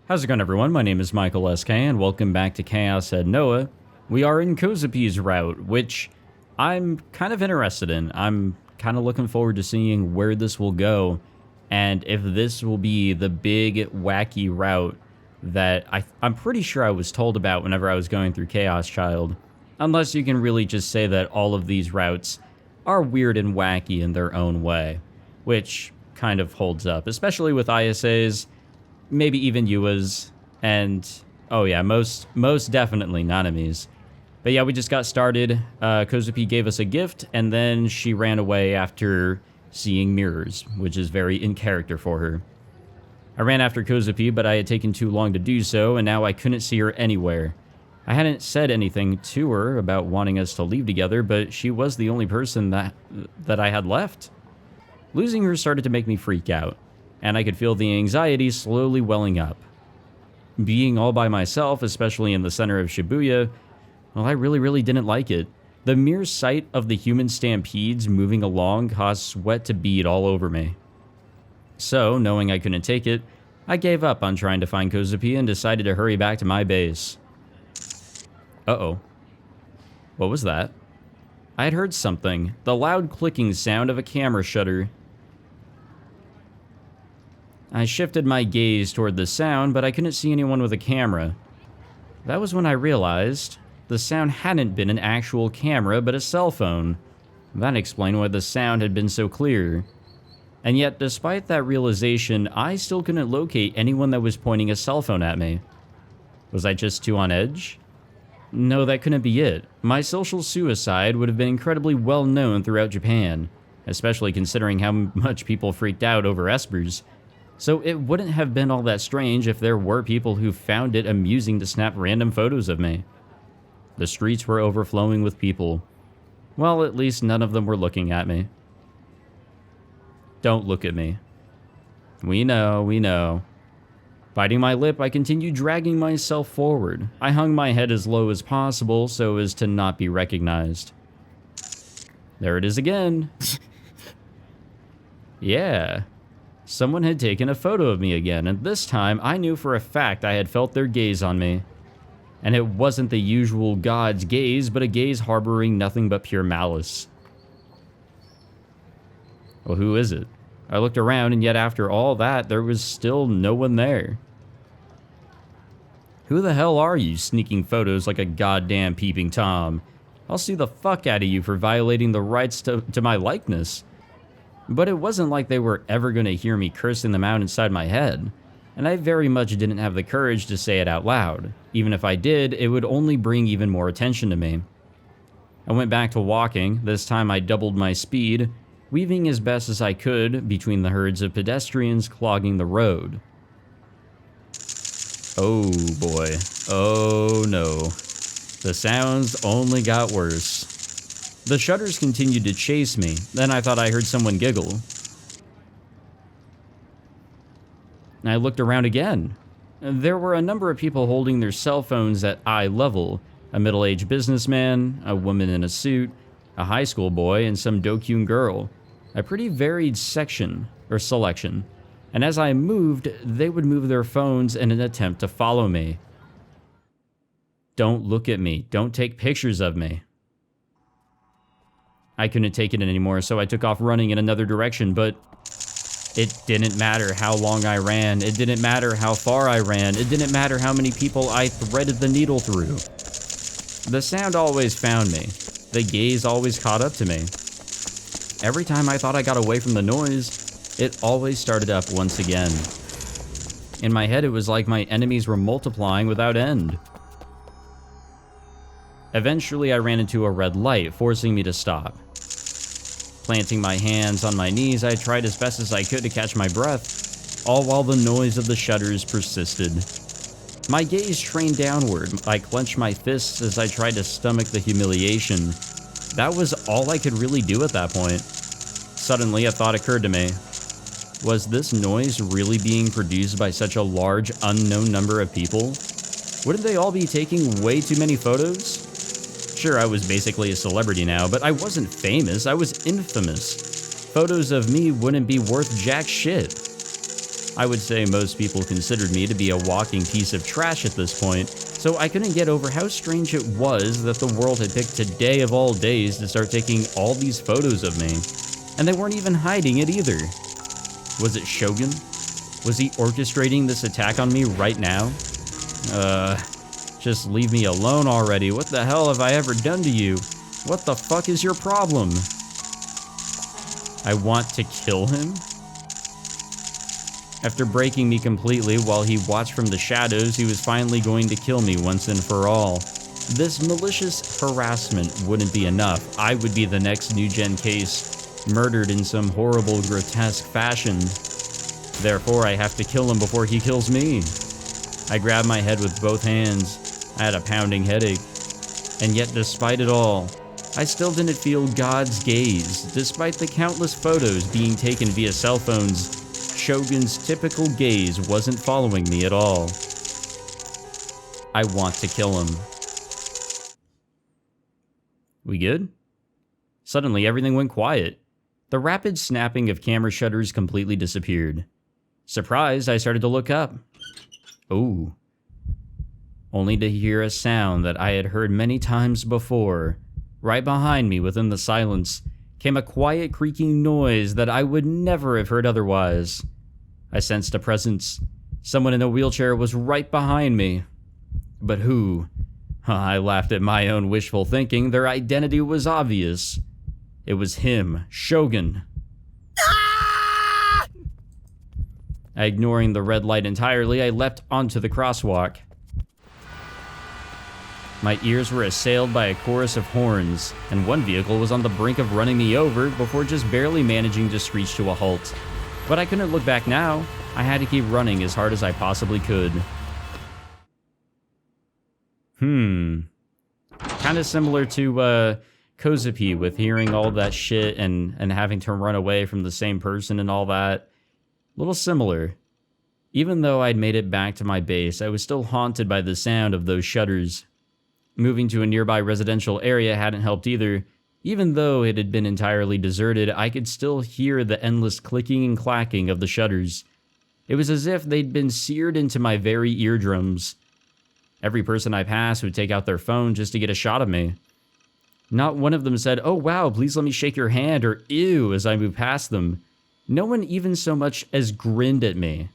How's it going, everyone? My name is Michael SK, and welcome back to Chaos at Noah. We are in Kozupi's route, which I'm kind of interested in. I'm kind of looking forward to seeing where this will go, and if this will be the big, wacky route that I'm pretty sure I was told about whenever I was going through Chaos Child. Unless you can really just say that all of these routes are weird and wacky in their own way, which kind of holds up, especially with ISAs. Maybe even Yuas, and oh yeah, most definitely Nanamis. But yeah, we just got started. Kozupi gave us a gift, and then she ran away after seeing mirrors, which is very in character for her. I ran after Kozupi, but I had taken too long to do so, and now I couldn't see her anywhere. I hadn't said anything to her about wanting us to leave together, but she was the only person that I had left. Losing her started to make me freak out, and I could feel the anxiety slowly welling up. Being all by myself, especially in the center of Shibuya, well, I really didn't like it. The mere sight of the human stampedes moving along caused sweat to bead all over me. So, knowing I couldn't take it, I gave up on trying to find Kozupi and decided to hurry back to my base. Uh-oh. What was that? I had heard something, the loud clicking sound of a camera shutter. I shifted my gaze toward the sound, but I couldn't see anyone with a camera. That was when I realized the sound hadn't been an actual camera, but a cell phone. That explained why the sound had been so clear. And yet, despite that realization, I still couldn't locate anyone that was pointing a cell phone at me. Was I just too on edge? No, that couldn't be it. My social suicide would have been incredibly well known throughout Japan, especially considering how much people freaked out over espers. So it wouldn't have been all that strange if there were people who found it amusing to snap random photos of me. The streets were overflowing with people. Well, at least none of them were looking at me. Don't look at me. We know. Biting my lip, I continued dragging myself forward. I hung my head as low as possible so as to not be recognized. There it is again. Yeah. Someone had taken a photo of me again, and this time I knew for a fact I had felt their gaze on me. And it wasn't the usual God's gaze, but a gaze harboring nothing but pure malice. Well, who is it? I looked around, and yet after all that, there was still no one there. Who the hell are you, sneaking photos like a goddamn peeping Tom? I'll sue the fuck out of you for violating the rights to my likeness. But it wasn't like they were ever going to hear me cursing them out inside my head, and I very much didn't have the courage to say it out loud. Even if I did, it would only bring even more attention to me. I went back to walking. This time I doubled my speed, weaving as best as I could between the herds of pedestrians clogging the road. Oh boy. Oh no. The sounds only got worse. The shutters continued to chase me, then I thought I heard someone giggle. I looked around again. There were a number of people holding their cell phones at eye level. A middle-aged businessman, a woman in a suit, a high school boy, and some Dokyun girl. A pretty varied selection. And as I moved, they would move their phones in an attempt to follow me. Don't look at me. Don't take pictures of me. I couldn't take it anymore, so I took off running in another direction, but it didn't matter how long I ran. It didn't matter how far I ran. It didn't matter how many people I threaded the needle through. The sound always found me. The gaze always caught up to me. Every time I thought I got away from the noise, it always started up once again. In my head, it was like my enemies were multiplying without end. Eventually, I ran into a red light, forcing me to stop. Planting my hands on my knees, I tried as best as I could to catch my breath, all while the noise of the shutters persisted. My gaze trained downward. I clenched my fists as I tried to stomach the humiliation. That was all I could really do at that point. Suddenly, a thought occurred to me. Was this noise really being produced by such a large, unknown number of people? Wouldn't they all be taking way too many photos? Sure, I was basically a celebrity now, but I wasn't famous, I was infamous. Photos of me wouldn't be worth jack shit. I would say most people considered me to be a walking piece of trash at this point, so I couldn't get over how strange it was that the world had picked today of all days to start taking all these photos of me. And they weren't even hiding it either. Was it Shogun? Was he orchestrating this attack on me right now? Just leave me alone already. What the hell have I ever done to you? What the fuck is your problem? I want to kill him? After breaking me completely while he watched from the shadows, he was finally going to kill me once and for all. This malicious harassment wouldn't be enough. I would be the next NewGen case, murdered in some horrible, grotesque fashion. Therefore, I have to kill him before he kills me. I grabbed my head with both hands. I had a pounding headache. And yet, despite it all, I still didn't feel God's gaze. Despite the countless photos being taken via cell phones, Shogun's typical gaze wasn't following me at all. I want to kill him. We good? Suddenly, everything went quiet. The rapid snapping of camera shutters completely disappeared. Surprised, I started to look up. Ooh. Only to hear a sound that I had heard many times before. Right behind me, within the silence, came a quiet creaking noise that I would never have heard otherwise. I sensed a presence. Someone in a wheelchair was right behind me. But who? I laughed at my own wishful thinking. Their identity was obvious. It was him, Shogun. Ignoring the red light entirely, I leapt onto the crosswalk. My ears were assailed by a chorus of horns, and one vehicle was on the brink of running me over before just barely managing to screech to a halt. But I couldn't look back now. I had to keep running as hard as I possibly could. Kind of similar to Kozupi with hearing all that shit and having to run away from the same person and all that. A little similar. Even though I'd made it back to my base, I was still haunted by the sound of those shutters. Moving to a nearby residential area hadn't helped either. Even though it had been entirely deserted, I could still hear the endless clicking and clacking of the shutters. It was as if they'd been seared into my very eardrums. Every person I passed would take out their phone just to get a shot of me. Not one of them said, "Oh wow, please let me shake your hand," or "ew," as I moved past them. No one even so much as grinned at me.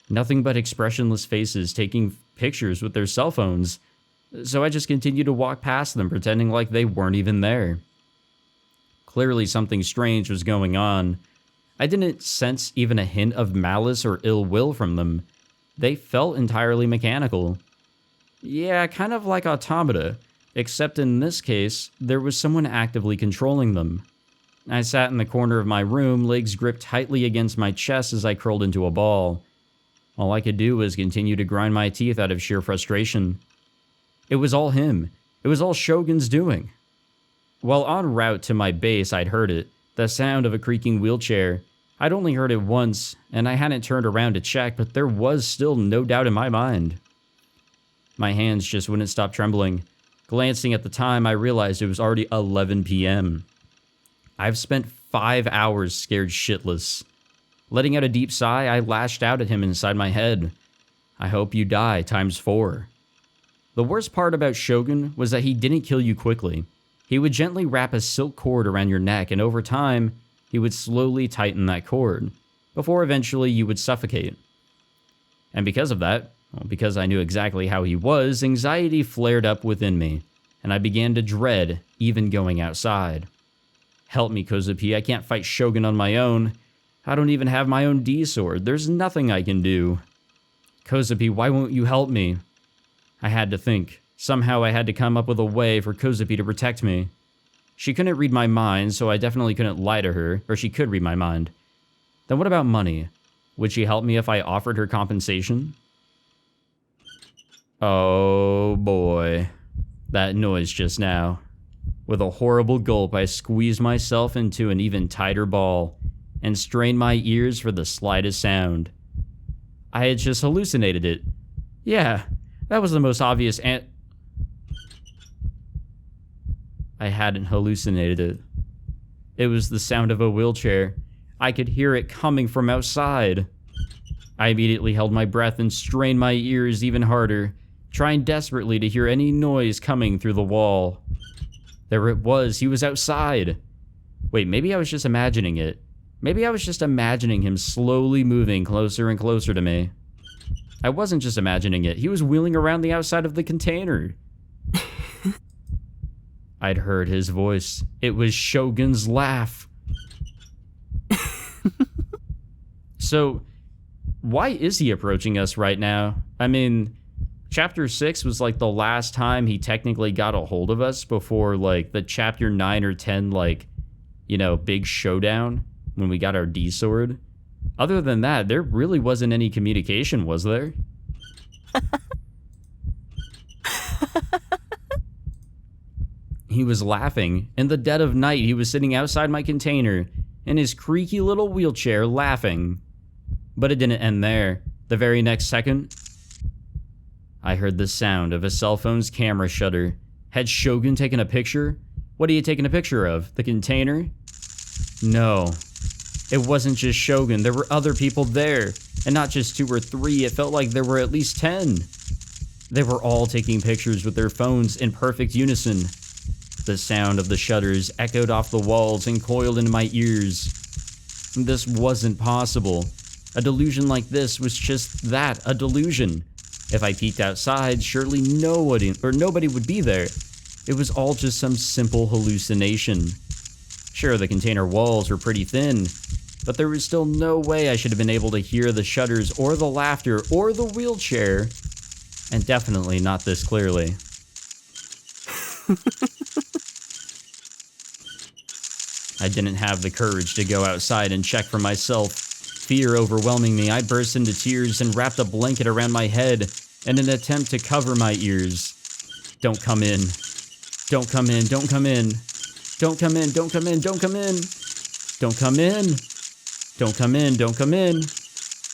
Nothing but expressionless faces taking pictures with their cell phones. So I just continued to walk past them, pretending like they weren't even there. Clearly something strange was going on. I didn't sense even a hint of malice or ill will from them. They felt entirely mechanical. Yeah, kind of like automata, except in this case, there was someone actively controlling them. I sat in the corner of my room, legs gripped tightly against my chest as I curled into a ball. All I could do was continue to grind my teeth out of sheer frustration. It was all him. It was all Shogun's doing. While en route to my base, I'd heard it. The sound of a creaking wheelchair. I'd only heard it once, and I hadn't turned around to check, but there was still no doubt in my mind. My hands just wouldn't stop trembling. Glancing at the time, I realized it was already 11 p.m. I've spent 5 hours scared shitless. Letting out a deep sigh, I lashed out at him inside my head. I hope you die ×4. The worst part about Shogun was that he didn't kill you quickly. He would gently wrap a silk cord around your neck, and over time, he would slowly tighten that cord, before eventually you would suffocate. And because of that, because I knew exactly how he was, anxiety flared up within me, and I began to dread even going outside. Help me, Kozupi, I can't fight Shogun on my own. I don't even have my own D-sword. There's nothing I can do. Kozupi, why won't you help me? I had to think. Somehow I had to come up with a way for Kozupi to protect me. She couldn't read my mind, so I definitely couldn't lie to her, or she could read my mind. Then what about money? Would she help me if I offered her compensation? Oh boy. That noise just now. With a horrible gulp, I squeezed myself into an even tighter ball, and strained my ears for the slightest sound. I had just hallucinated it. Yeah. That was the most obvious I hadn't hallucinated it. It was the sound of a wheelchair. I could hear it coming from outside. I immediately held my breath and strained my ears even harder, trying desperately to hear any noise coming through the wall. There it was, he was outside. Wait, maybe I was just imagining it. Maybe I was just imagining him slowly moving closer and closer to me. I wasn't just imagining it, he was wheeling around the outside of the container. I'd heard his voice. It was Shogun's laugh. So, why is he approaching us right now? I mean, Chapter 6 was like the last time he technically got a hold of us before like the Chapter 9 or 10 like, you know, big showdown when we got our D-sword. Other than that, there really wasn't any communication, was there? He was laughing. In the dead of night, he was sitting outside my container in his creaky little wheelchair laughing. But it didn't end there. The very next second, I heard the sound of a cell phone's camera shutter. Had Shogun taken a picture? What are you taking a picture of? The container? No. It wasn't just Shogun. There were other people there. And not just 2 or 3. It felt like there were at least 10. They were all taking pictures with their phones in perfect unison. The sound of the shutters echoed off the walls and coiled into my ears. This wasn't possible. A delusion like this was just that, a delusion. If I peeked outside, surely nobody would be there. It was all just some simple hallucination. Sure, the container walls were pretty thin, but there was still no way I should have been able to hear the shutters or the laughter or the wheelchair, and definitely not this clearly. I didn't have the courage to go outside and check for myself. Fear overwhelming me, I burst into tears and wrapped a blanket around my head in an attempt to cover my ears. Don't come in. Don't come in. Don't come in. Don't come in. Don't come in. Don't come in. Don't come in. Don't come in. Don't come in.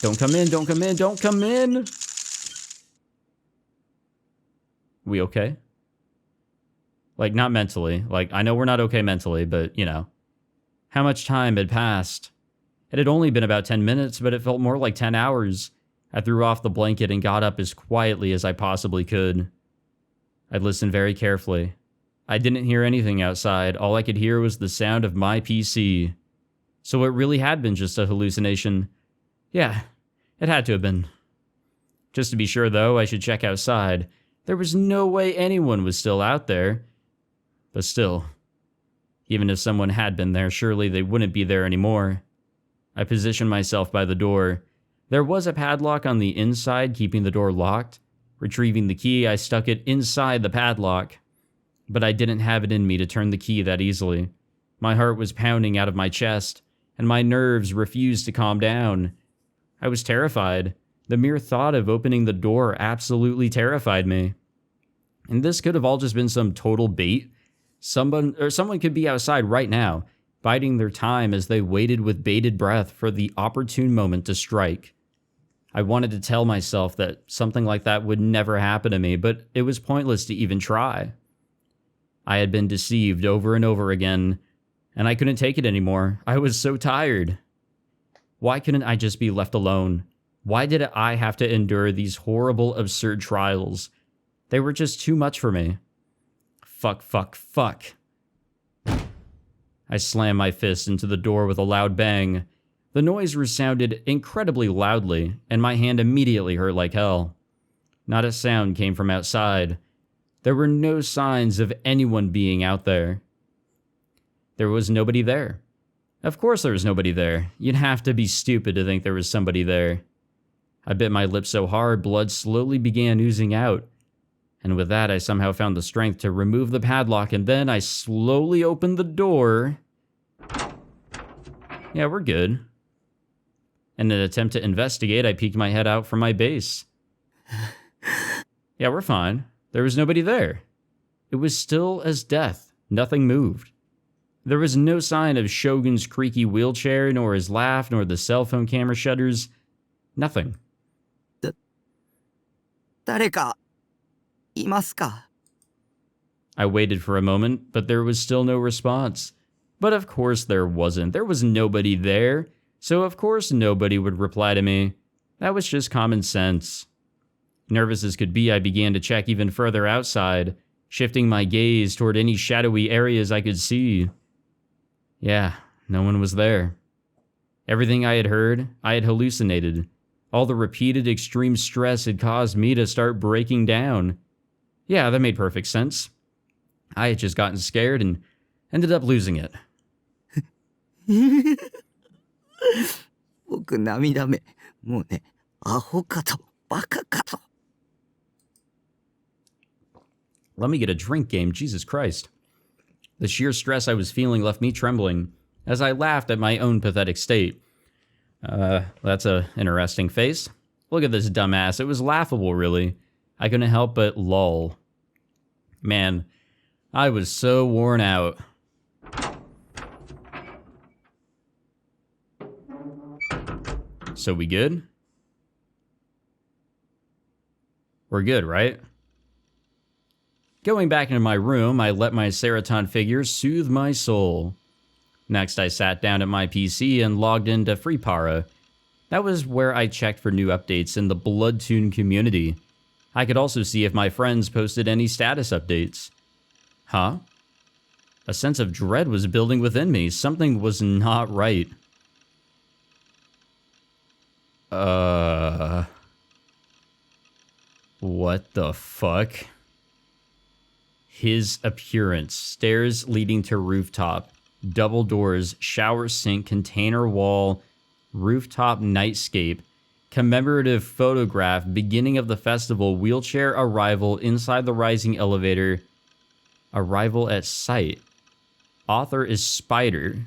Don't come in. Don't come in. Don't come in. We okay? Like, not mentally. Like, I know we're not okay mentally, but, you know. How much time had passed? It had only been about 10 minutes, but it felt more like 10 hours. I threw off the blanket and got up as quietly as I possibly could. I listened very carefully. I didn't hear anything outside. All I could hear was the sound of my PC. So it really had been just a hallucination. Yeah, it had to have been. Just to be sure, though, I should check outside. There was no way anyone was still out there. But still, even if someone had been there, surely they wouldn't be there anymore. I positioned myself by the door. There was a padlock on the inside keeping the door locked. Retrieving the key, I stuck it inside the padlock. But I didn't have it in me to turn the key that easily. My heart was pounding out of my chest, and my nerves refused to calm down. I was terrified. The mere thought of opening the door absolutely terrified me. And this could have all just been some total bait. Someone could be outside right now, biding their time as they waited with bated breath for the opportune moment to strike. I wanted to tell myself that something like that would never happen to me, but it was pointless to even try. I had been deceived over and over again, and I couldn't take it anymore. I was so tired. Why couldn't I just be left alone? Why did I have to endure these horrible, absurd trials? They were just too much for me. Fuck, fuck, fuck. I slammed my fist into the door with a loud bang. The noise resounded incredibly loudly, and my hand immediately hurt like hell. Not a sound came from outside. There were no signs of anyone being out there. There was nobody there. Of course there was nobody there. You'd have to be stupid to think there was somebody there. I bit my lip so hard, blood slowly began oozing out. And with that, I somehow found the strength to remove the padlock, and then I slowly opened the door. Yeah, we're good. In an attempt to investigate, I peeked my head out from my base. Yeah, we're fine. There was nobody there. It was still as death. Nothing moved. There was no sign of Shogun's creaky wheelchair, nor his laugh, nor the cell phone camera shutters. Nothing. 誰かいますか? I waited for a moment, but there was still no response. But of course there wasn't. There was nobody there. So of course nobody would reply to me. That was just common sense. Nervous as could be, I began to check even further outside, shifting my gaze toward any shadowy areas I could see. Yeah, no one was there. Everything I had heard, I had hallucinated. All the repeated extreme stress had caused me to start breaking down. Yeah, that made perfect sense. I had just gotten scared and ended up losing it. 僕涙目。もうね、アホかと、バカかと。Let me get a drink game, Jesus Christ. The sheer stress I was feeling left me trembling as I laughed at my own pathetic state. That's an interesting face. Look at this dumbass. It was laughable, really. I couldn't help but lol. Man, I was so worn out. So we good? We're good, right? Going back into my room, I let my Seraton figure soothe my soul. Next, I sat down at my PC and logged into FreePara. That was where I checked for new updates in the Bloodtoon community. I could also see if my friends posted any status updates. Huh? A sense of dread was building within me. Something was not right. What the fuck? His appearance. Stairs leading to rooftop. Double doors, shower sink, container wall, rooftop nightscape. Commemorative photograph, beginning of the festival, wheelchair arrival inside the rising elevator. Arrival at site. Author is Spider.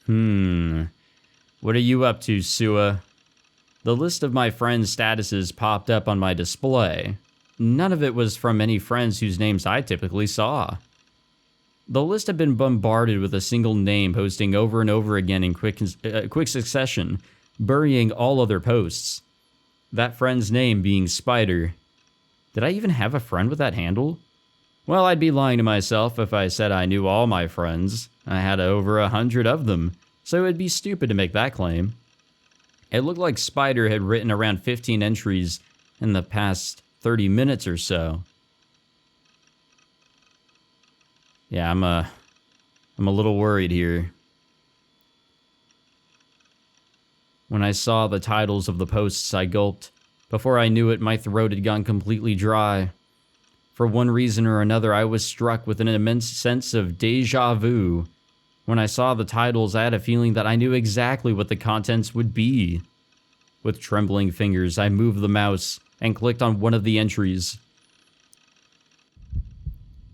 What are you up to, Sua? The list of my friends' statuses popped up on my display. None of it was from any friends whose names I typically saw. The list had been bombarded with a single name posting over and over again in quick succession, burying all other posts. That friend's name being Spider. Did I even have a friend with that handle? Well, I'd be lying to myself if I said I knew all my friends. I had over 100 of them, so it'd be stupid to make that claim. It looked like Spider had written around 15 entries in the past 30 minutes or so. Yeah, I'm a little worried here. When I saw the titles of the posts, I gulped. Before I knew it, my throat had gone completely dry. For one reason or another, I was struck with an immense sense of deja vu. When I saw the titles, I had a feeling that I knew exactly what the contents would be. With trembling fingers, I moved the mouse and clicked on one of the entries.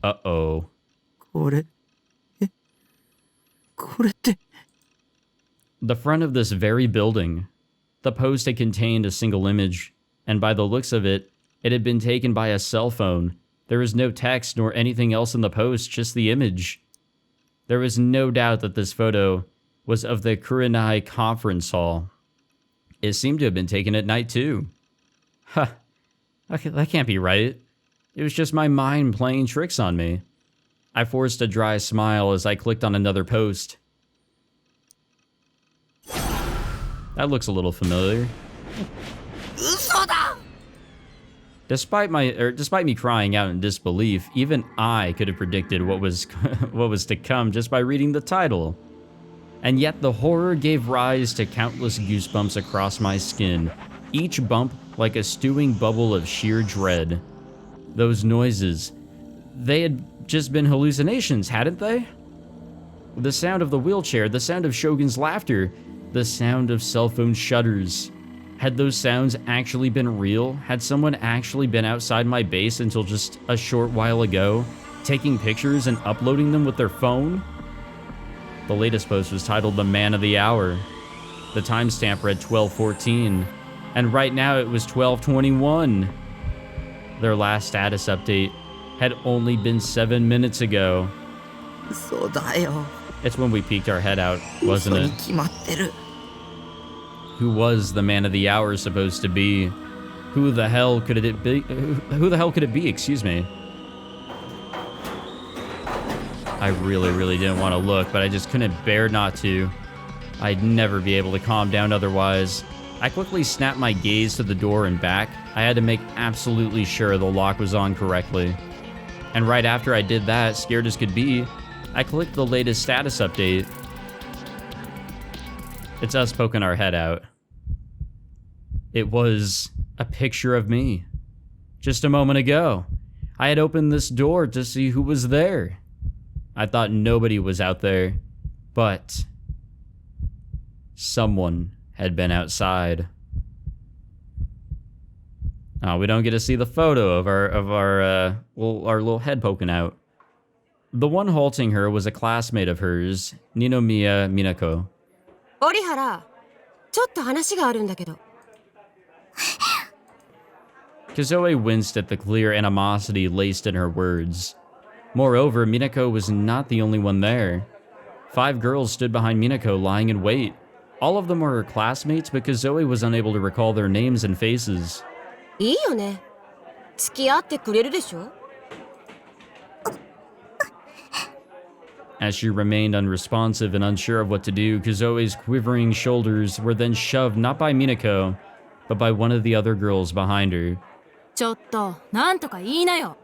Uh-oh. これって The front of this very building. The post had contained a single image, and by the looks of it, it had been taken by a cell phone. There was no text nor anything else in the post, just the image. There was no doubt that this photo was of the Kurenai conference hall. It seemed to have been taken at night too. Huh. Okay, that can't be right. It was just my mind playing tricks on me. I forced a dry smile as I clicked on another post. That looks a little familiar. 嘘だ Despite me crying out in disbelief, even I could have predicted what was to come just by reading the title. And yet the horror gave rise to countless goosebumps across my skin, each bump like a stewing bubble of sheer dread. Those noises, they had just been hallucinations, hadn't they? The sound of the wheelchair, the sound of Shogun's laughter, the sound of cell phone shutters. Had those sounds actually been real? Had someone actually been outside my base until just a short while ago, taking pictures and uploading them with their phone? The latest post was titled The Man of the Hour. The timestamp read 12:14, and right now it was 12:21. Their last status update had only been 7 minutes ago. 嘘だよ It's when we peeked our head out, wasn't 嘘に it? 決まってる Who was the man of the hour supposed to be? Who the hell could it be? Who the hell could it be? Excuse me. I really didn't want to look, but I just couldn't bear not to. I'd never be able to calm down otherwise. I quickly snapped my gaze to the door and back. I had to make absolutely sure the lock was on correctly. And right after I did that, scared as could be, I clicked the latest status update. It's us poking our head out. It was a picture of me. Just a moment ago, I had opened this door to see who was there. I thought nobody was out there, but someone had been outside. Oh, we don't get to see the photo of our little head poking out. The one halting her was a classmate of hers, Ninomiya Minako. 折原、ちょっと話があるんだけど。Kazoe winced at the clear animosity laced in her words. Moreover, Minako was not the only one there. 5 girls stood behind Minako lying in wait. All of them were her classmates, but Kazoe was unable to recall their names and faces. いいよね。付き合ってくれるでしょ？ As she remained unresponsive and unsure of what to do, Kazoe's quivering shoulders were then shoved not by Minako, but by one of the other girls behind her. ちょっと、なんとか言いなよ。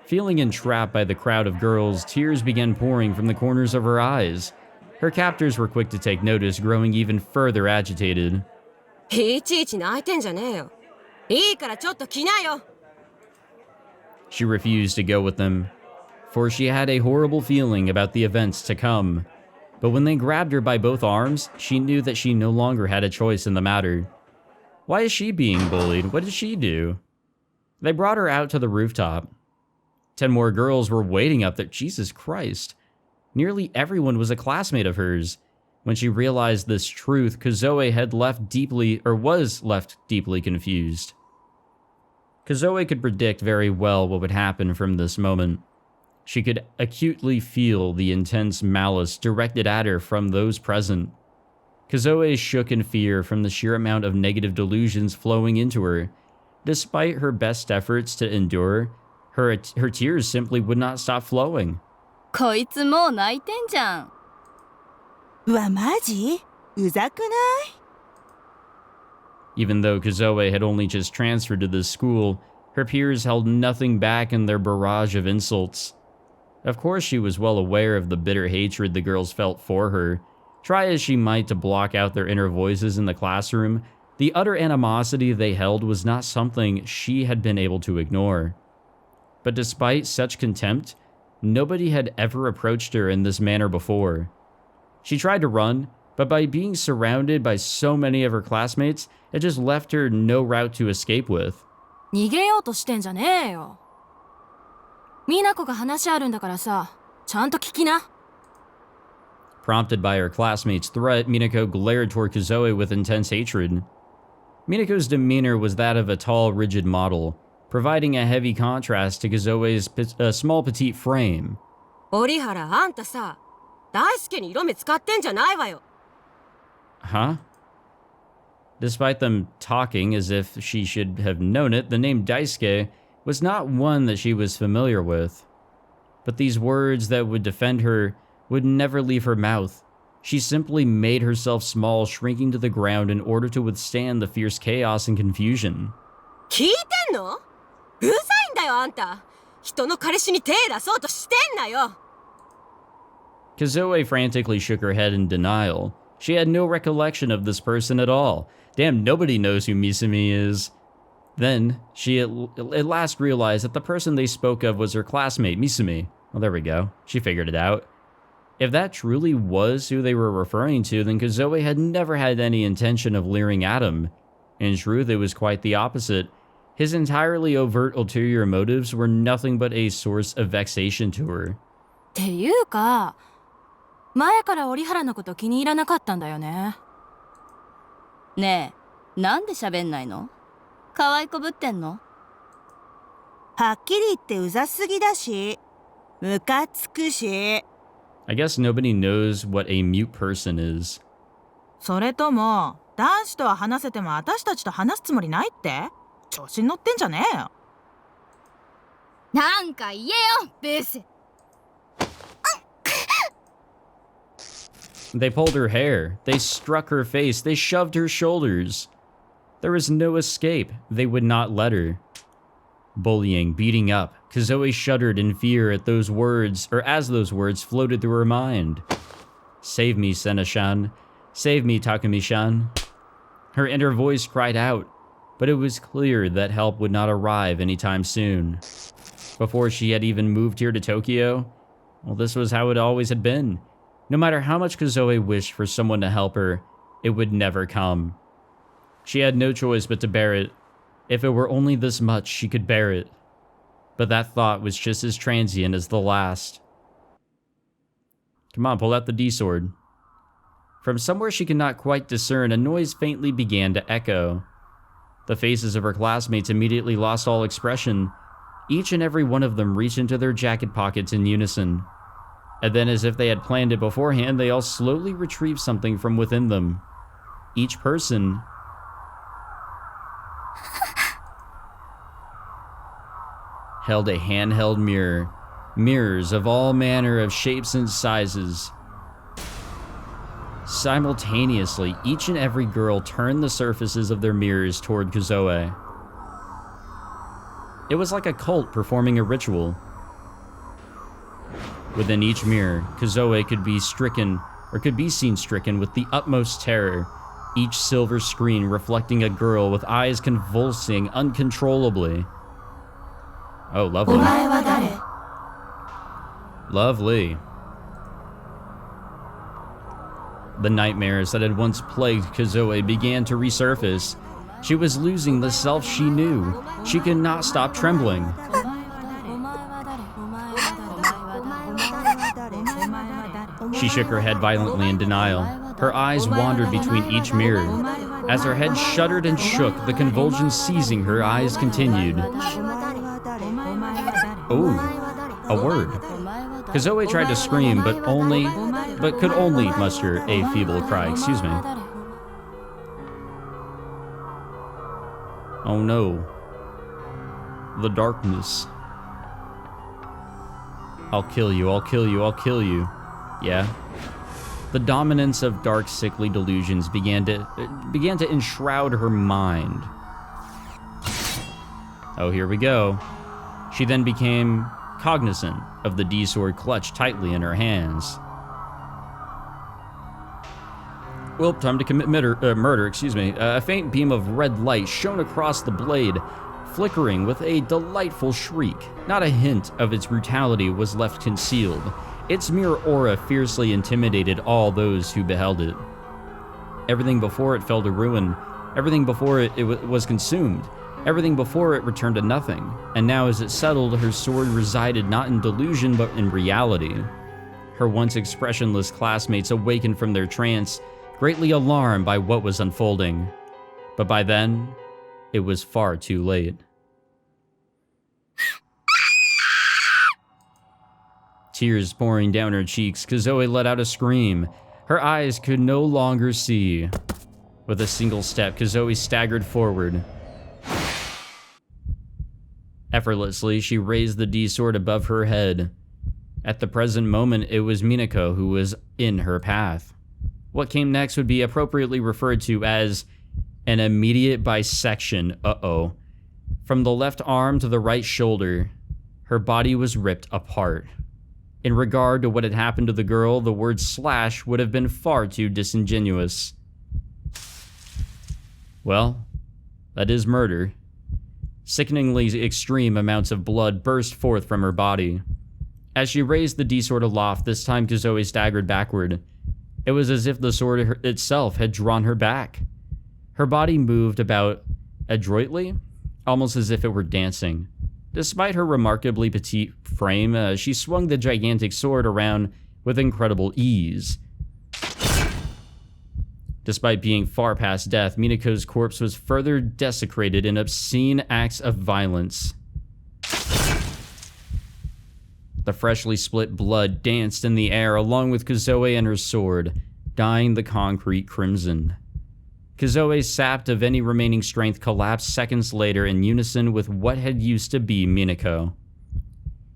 Feeling entrapped by the crowd of girls, tears began pouring from the corners of her eyes. Her captors were quick to take notice, growing even further agitated. いちいち泣いてんじゃねえよ。いいからちょっと来なよ。 She refused to go with them, for she had a horrible feeling about the events to come. But when they grabbed her by both arms, she knew that she no longer had a choice in the matter. Why is she being bullied? What did she do? They brought her out to the rooftop. 10 more girls were waiting up there. Jesus Christ. Nearly everyone was a classmate of hers. When she realized this truth, Kazoe was left deeply confused. Kazoe could predict very well what would happen from this moment. She could acutely feel the intense malice directed at her from those present. Kazoe shook in fear from the sheer amount of negative delusions flowing into her. Despite her best efforts to endure, her tears simply would not stop flowing. こいつもう泣いてんじゃん。うわ、マジ？うざくない？ Even though Kazoe had only just transferred to this school, her peers held nothing back in their barrage of insults. Of course, she was well aware of the bitter hatred the girls felt for her. Try as she might to block out their inner voices in the classroom, the utter animosity they held was not something she had been able to ignore. But despite such contempt, nobody had ever approached her in this manner before. She tried to run, but by being surrounded by so many of her classmates, it just left her no route to escape with. 逃げようとしてんじゃねえよ。美奈子が話あるんだからさ、ちゃんと聞きな。Prompted by her classmate's threat, Minako glared toward Kazoe with intense hatred. Minako's demeanor was that of a tall, rigid model, providing a heavy contrast to Kazoe's small, petite frame. 折原、あんたさ、大輔に色目使ってんじゃないわよ。 Huh? Despite them talking as if she should have known it, the name Daisuke was not one that she was familiar with. But these words that would defend her would never leave her mouth. She simply made herself small, shrinking to the ground in order to withstand the fierce chaos and confusion. 聞いてんの？うざいんだよ、あんた。人の彼氏に手出そうとしてんなよ。 Kazoe frantically shook her head in denial. She had no recollection of this person at all. Damn, nobody knows who Misumi is. Then, she at last realized that the person they spoke of was her classmate, Misumi. Well, there we go. She figured it out. If that truly was who they were referring to, then Kazoe had never had any intention of leering at him. In truth, it was quite the opposite. His entirely overt ulterior motives were nothing but a source of vexation to her. っていうか、前から折原のこと気に入らなかったんだよね。ねえ、なんで喋んないの？可愛いこぶってんの？はっきり言ってうざすぎだし、ムカつくし。I guess nobody knows what a mute person is. それとも、男子とは話せても私たちと話すつもりないって？調子に乗ってんじゃねえよ。なんか言えよ、ブース。They pulled her hair. They struck her face. They shoved her shoulders. There was no escape. They would not let her. Bullying, beating up. Kazoe shuddered in fear at those words, or as those words floated through her mind. Save me, Sena-shan. Save me, Takumi-shan. Her inner voice cried out, but it was clear that help would not arrive anytime soon. Before she had even moved here to Tokyo, well, this was how it always had been. No matter how much Kazoe wished for someone to help her, it would never come. She had no choice but to bear it. If it were only this much, she could bear it. But that thought was just as transient as the last. Come on, pull out the D-sword. From somewhere she could not quite discern, a noise faintly began to echo. The faces of her classmates immediately lost all expression. Each and every one of them reached into their jacket pockets in unison. And then, as if they had planned it beforehand, they all slowly retrieved something from within them. Each person held a handheld mirror. Mirrors of all manner of shapes and sizes. Simultaneously, each and every girl turned the surfaces of their mirrors toward Kazoe. It was like a cult performing a ritual. Within each mirror, Kazoe could be seen stricken with the utmost terror, each silver screen reflecting a girl with eyes convulsing uncontrollably. Oh, lovely. Lovely. The nightmares that had once plagued Kazoe began to resurface. She was losing the self she knew. She could not stop trembling. She shook her head violently in denial. Her eyes wandered between each mirror. As her head shuddered and shook, the convulsion seizing her eyes continued. Ooh, a word. Kazoe tried to scream, but could only muster a feeble cry. Excuse me. Oh no. The darkness. I'll kill you, I'll kill you, I'll kill you. Yeah. The dominance of dark, sickly delusions began to enshroud her mind. Oh, here we go. She then became cognizant of the D-sword clutched tightly in her hands. Well, time to commit murder, excuse me. A faint beam of red light shone across the blade, flickering with a delightful shriek. Not a hint of its brutality was left concealed. Its mere aura fiercely intimidated all those who beheld it. Everything before it fell to ruin. Everything before it was consumed. Everything before it returned to nothing. And now as it settled, her sword resided not in delusion but in reality. Her once expressionless classmates awakened from their trance, greatly alarmed by what was unfolding. But by then, it was far too late. Tears pouring down her cheeks, Kazoe let out a scream. Her eyes could no longer see. With a single step, Kazoe staggered forward. Effortlessly, she raised the D-sword above her head. At the present moment, it was Minako who was in her path. What came next would be appropriately referred to as an immediate bisection. Uh-oh. From the left arm to the right shoulder, her body was ripped apart. In regard to what had happened to the girl, the word slash would have been far too disingenuous. Well, that is murder. Sickeningly extreme amounts of blood burst forth from her body. As she raised the D-sword aloft, this time Kazoe staggered backward. It was as if the sword itself had drawn her back. Her body moved about adroitly, almost as if it were dancing. Despite her remarkably petite frame, she swung the gigantic sword around with incredible ease. Despite being far past death, Minako's corpse was further desecrated in obscene acts of violence. The freshly split blood danced in the air along with Kazoe and her sword, dyeing the concrete crimson. Kazoe, sapped of any remaining strength, collapsed seconds later in unison with what had used to be Minako.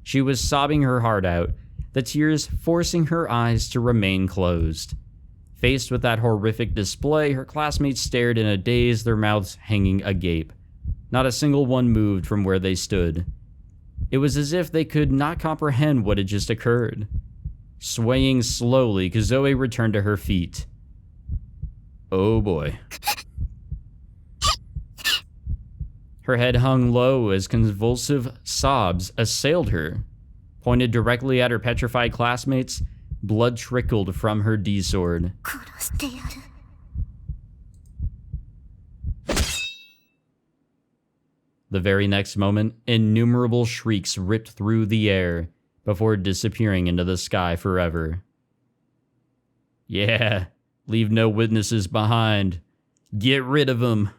She was sobbing her heart out, the tears forcing her eyes to remain closed. Faced with that horrific display, her classmates stared in a daze, their mouths hanging agape. Not a single one moved from where they stood. It was as if they could not comprehend what had just occurred. Swaying slowly, Kazoe returned to her feet. Oh boy. Her head hung low as convulsive sobs assailed her. Pointed directly at her petrified classmates, blood trickled from her D-sword. 殺してやる The very next moment, innumerable shrieks ripped through the air before disappearing into the sky forever. Yeah, leave no witnesses behind. Get rid of them.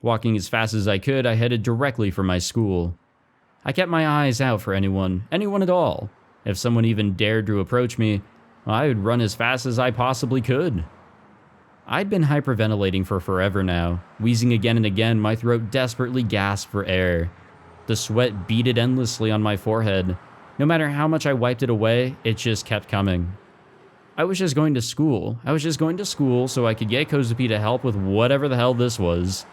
Walking as fast as I could, I headed directly for my school. I kept my eyes out for anyone at all. If someone even dared to approach me, I would run as fast as I possibly could. I'd been hyperventilating for forever now, wheezing again and again, my throat desperately gasped for air. The sweat beaded endlessly on my forehead. No matter how much I wiped it away, it just kept coming. I was just going to school. So I could get Kozupi to help with whatever the hell this was.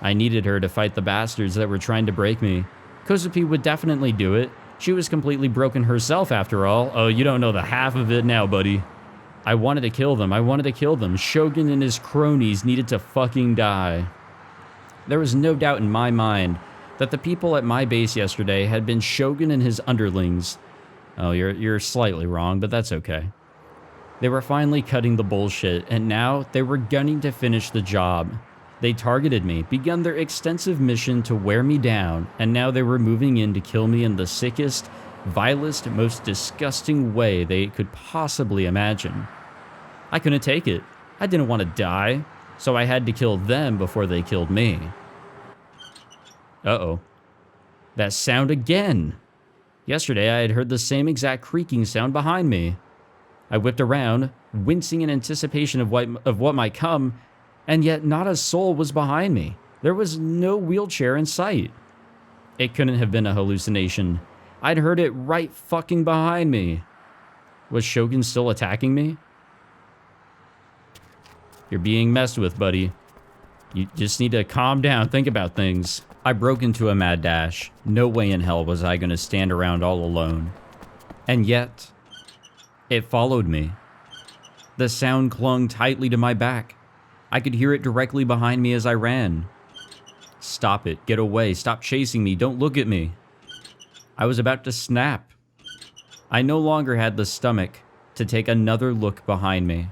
I needed her to fight the bastards that were trying to break me. Kozupi would definitely do it. She was completely broken herself after all. Oh, you don't know the half of it now, buddy. I wanted to kill them. Shogun and his cronies needed to fucking die. There was no doubt in my mind that the people at my base yesterday had been Shogun and his underlings. Oh, you're slightly wrong, but that's okay. They were finally cutting the bullshit, and now they were gunning to finish the job. They targeted me, begun their extensive mission to wear me down, and now they were moving in to kill me in the sickest, vilest, most disgusting way they could possibly imagine. I couldn't take it. I didn't want to die, so I had to kill them before they killed me. Uh-oh. That sound again! Yesterday I had heard the same exact creaking sound behind me. I whipped around, wincing in anticipation of what might come, and yet not a soul was behind me. There was no wheelchair in sight. It couldn't have been a hallucination. I'd heard it right fucking behind me. Was Shogun still attacking me? You're being messed with, buddy. You just need to calm down, think about things. I broke into a mad dash. No way in hell was I going to stand around all alone. And yet, it followed me. The sound clung tightly to my back. I could hear it directly behind me as I ran. Stop it. Get away. Stop chasing me. Don't look at me. I was about to snap. I no longer had the stomach to take another look behind me.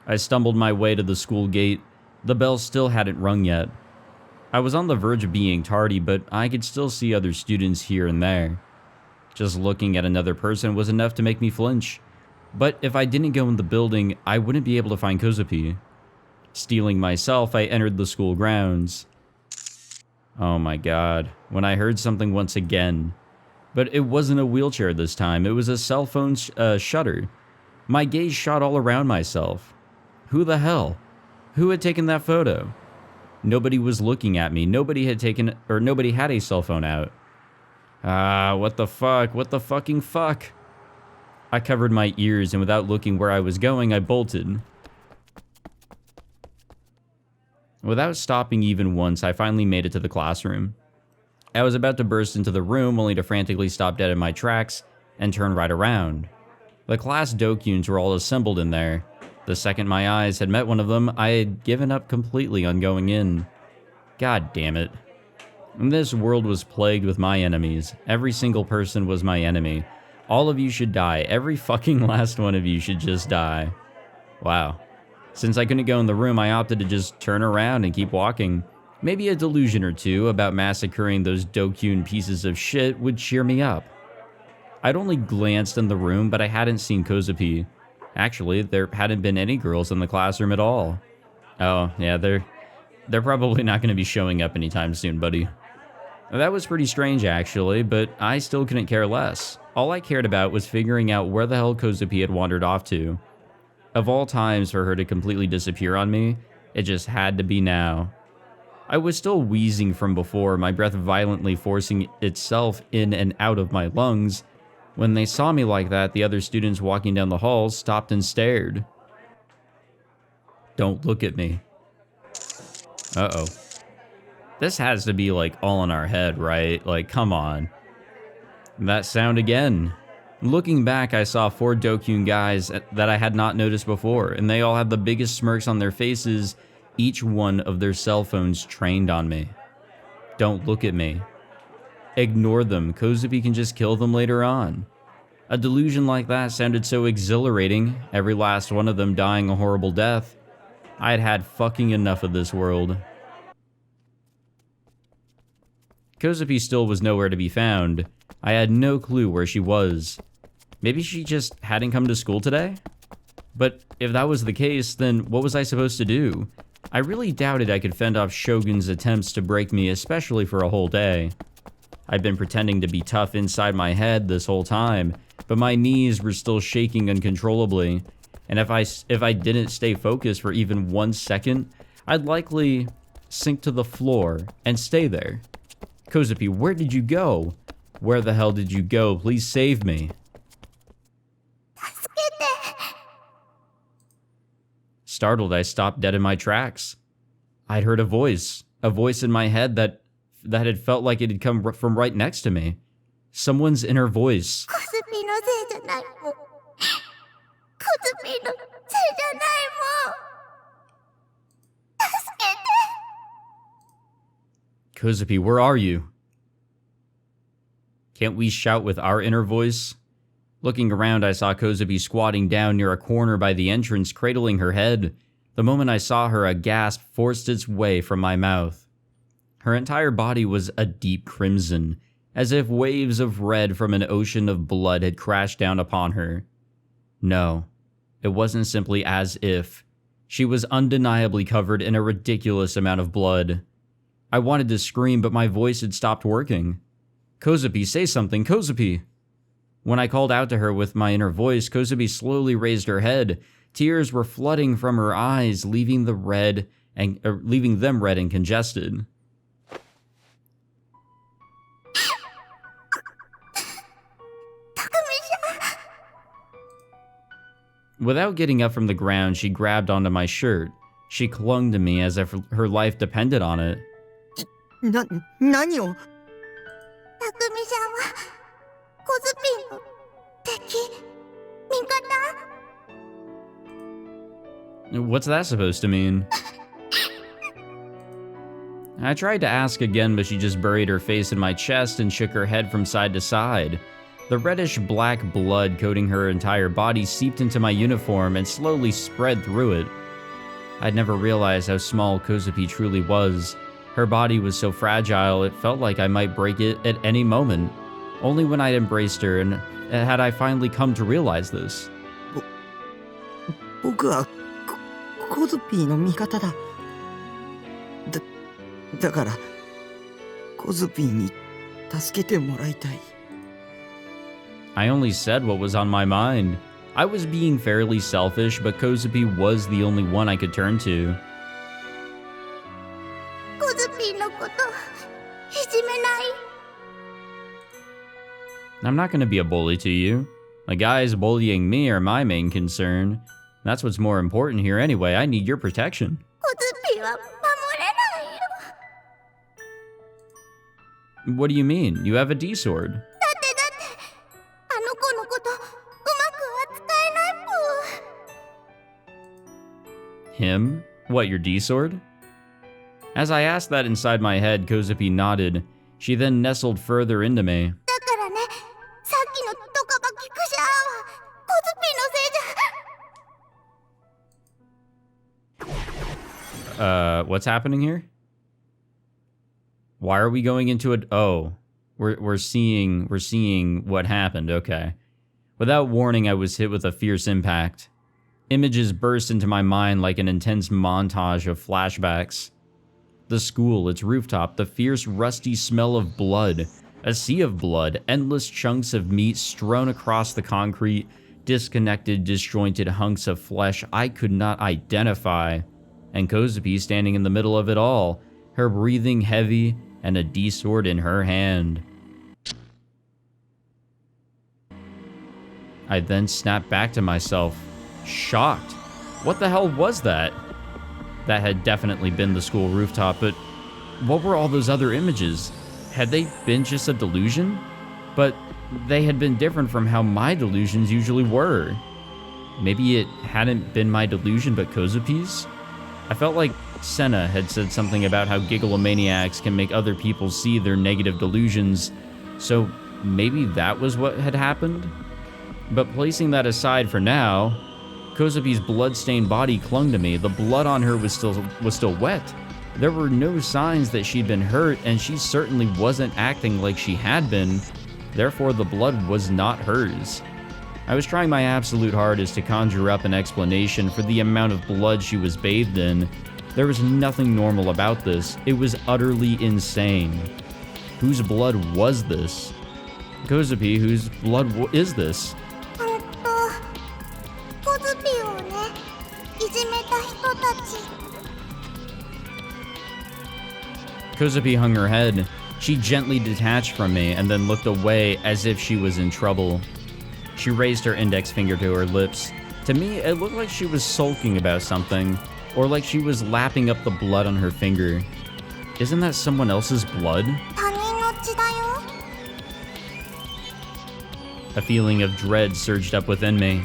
I stumbled my way to the school gate. The bell still hadn't rung yet. I was on the verge of being tardy, but I could still see other students here and there. Just looking at another person was enough to make me flinch. But if I didn't go in the building, I wouldn't be able to find Kozupi. Stealing myself, I entered the school grounds. Oh my god, when I heard something once again. But it wasn't a wheelchair this time, it was a cell phone shutter. My gaze shot all around myself. Who the hell? Who had taken that photo? Nobody was looking at me, nobody had a cell phone out. What the fuck, what the fucking fuck? I covered my ears, and without looking where I was going, I bolted. Without stopping even once, I finally made it to the classroom. I was about to burst into the room, only to frantically stop dead in my tracks and turn right around. The class Dokuns were all assembled in there. The second my eyes had met one of them, I had given up completely on going in. God damn it. This world was plagued with my enemies. Every single person was my enemy. All of you should die. Every fucking last one of you should just die. Wow. Since I couldn't go in the room, I opted to just turn around and keep walking. Maybe a delusion or two about massacring those Dokun pieces of shit would cheer me up. I'd only glanced in the room, but I hadn't seen Kozupi. Actually, there hadn't been any girls in the classroom at all. Oh, yeah, they're probably not going to be showing up anytime soon, buddy. That was pretty strange, actually, but I still couldn't care less. All I cared about was figuring out where the hell Kozupi had wandered off to. Of all times for her to completely disappear on me, it just had to be now. I was still wheezing from before, my breath violently forcing itself in and out of my lungs, When they saw me like that, the other students walking down the hall stopped and stared. Don't look at me. Uh-oh. This has to be, like, all in our head, right? Like, come on. That sound again. Looking back, I saw 4 Dokyun guys that I had not noticed before, and they all had the biggest smirks on their faces, each one of their cell phones trained on me. Don't look at me. Ignore them. Kozupi can just kill them later on. A delusion like that sounded so exhilarating, every last one of them dying a horrible death. I had had fucking enough of this world. Kozupi still was nowhere to be found. I had no clue where she was. Maybe she just hadn't come to school today? But if that was the case, then what was I supposed to do? I really doubted I could fend off Shogun's attempts to break me, especially for a whole day. I'd been pretending to be tough inside my head this whole time, but my knees were still shaking uncontrollably, and if I didn't stay focused for even 1 second, I'd likely sink to the floor and stay there. Kozupi, where did you go? Where the hell did you go? Please save me. Startled, I stopped dead in my tracks. I'd heard a voice in my head that had felt like it had come from right next to me. Someone's inner voice. Kozupi, where are you? Can't we shout with our inner voice? Looking around, I saw Kozupi squatting down near a corner by the entrance, cradling her head. The moment I saw her, a gasp forced its way from my mouth. Her entire body was a deep crimson, as if waves of red from an ocean of blood had crashed down upon her. No, it wasn't simply as if. She was undeniably covered in a ridiculous amount of blood. I wanted to scream, but my voice had stopped working. Kozupi, say something, Kozupi! When I called out to her with my inner voice, Kozupi slowly raised her head. Tears were flooding from her eyes, leaving them red and congested. Without getting up from the ground, she grabbed onto my shirt. She clung to me as if her life depended on it. 何を What's that supposed to mean? I tried to ask again, but she just buried her face in my chest and shook her head from side to side. The reddish-black blood coating her entire body seeped into my uniform and slowly spread through it. I'd never realized how small Kozupi truly was. Her body was so fragile, it felt like I might break it at any moment. Only when I'd embraced her and had I finally come to realize this. 僕はコズピーの味方だ。だからコズピーに助けてもらいたい。 I only said what was on my mind. I was being fairly selfish, but Kozupi was the only one I could turn to. I'm not gonna be a bully to you. The guys bullying me are my main concern. That's what's more important here anyway. I need your protection. What do you mean? You have a D-sword. Him? What, your D-sword? As I asked that inside my head, Kozupi nodded. She then nestled further into me. What's happening here? Why are we going into it? Oh, we're seeing what happened. Okay. Without warning, I was hit with a fierce impact. Images burst into my mind like an intense montage of flashbacks. The school, its rooftop, the fierce rusty smell of blood, a sea of blood, endless chunks of meat strewn across the concrete, disconnected, disjointed hunks of flesh I could not identify, and Kozupi standing in the middle of it all, her breathing heavy and a D-sword in her hand. I then snapped back to myself, shocked. What the hell was that? That had definitely been the school rooftop, but what were all those other images? Had they been just a delusion? But they had been different from how my delusions usually were. Maybe it hadn't been my delusion, but Kozupi's? I felt like Senna had said something about how gigolomaniacs can make other people see their negative delusions, so maybe that was what had happened? But placing that aside for now, Kozupi's blood-stained body clung to me. The blood on her was still wet. There were no signs that she'd been hurt, and she certainly wasn't acting like she had been. Therefore, the blood was not hers. I was trying my absolute hardest to conjure up an explanation for the amount of blood she was bathed in. There was nothing normal about this. It was utterly insane. Whose blood was this? Kozupi, whose blood is this? コズピをね、いじめた人たち。 Kozupi hung her head. She gently detached from me and then looked away as if she was in trouble. She raised her index finger to her lips. To me, it looked like she was sulking about something, or like she was lapping up the blood on her finger. Isn't that someone else's blood? 他人の血だよ。 A feeling of dread surged up within me.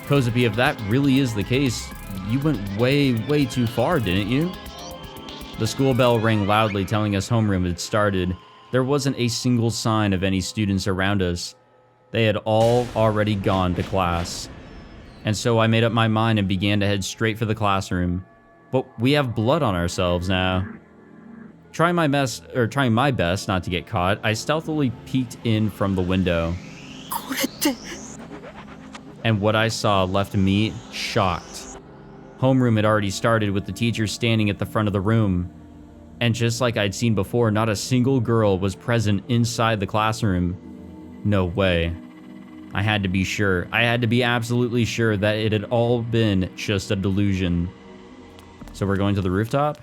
Kozupi, if that really is the case, you went way, way too far, didn't you? The school bell rang loudly, telling us homeroom had started. There wasn't a single sign of any students around us. They had all already gone to class. And so I made up my mind and began to head straight for the classroom. But we have blood on ourselves now. Trying my best not to get caught, I stealthily peeked in from the window. これって And what I saw left me shocked. Homeroom had already started with the teacher standing at the front of the room. And just like I'd seen before, not a single girl was present inside the classroom. No way. I had to be sure. I had to be absolutely sure that it had all been just a delusion. So we're going to the rooftop?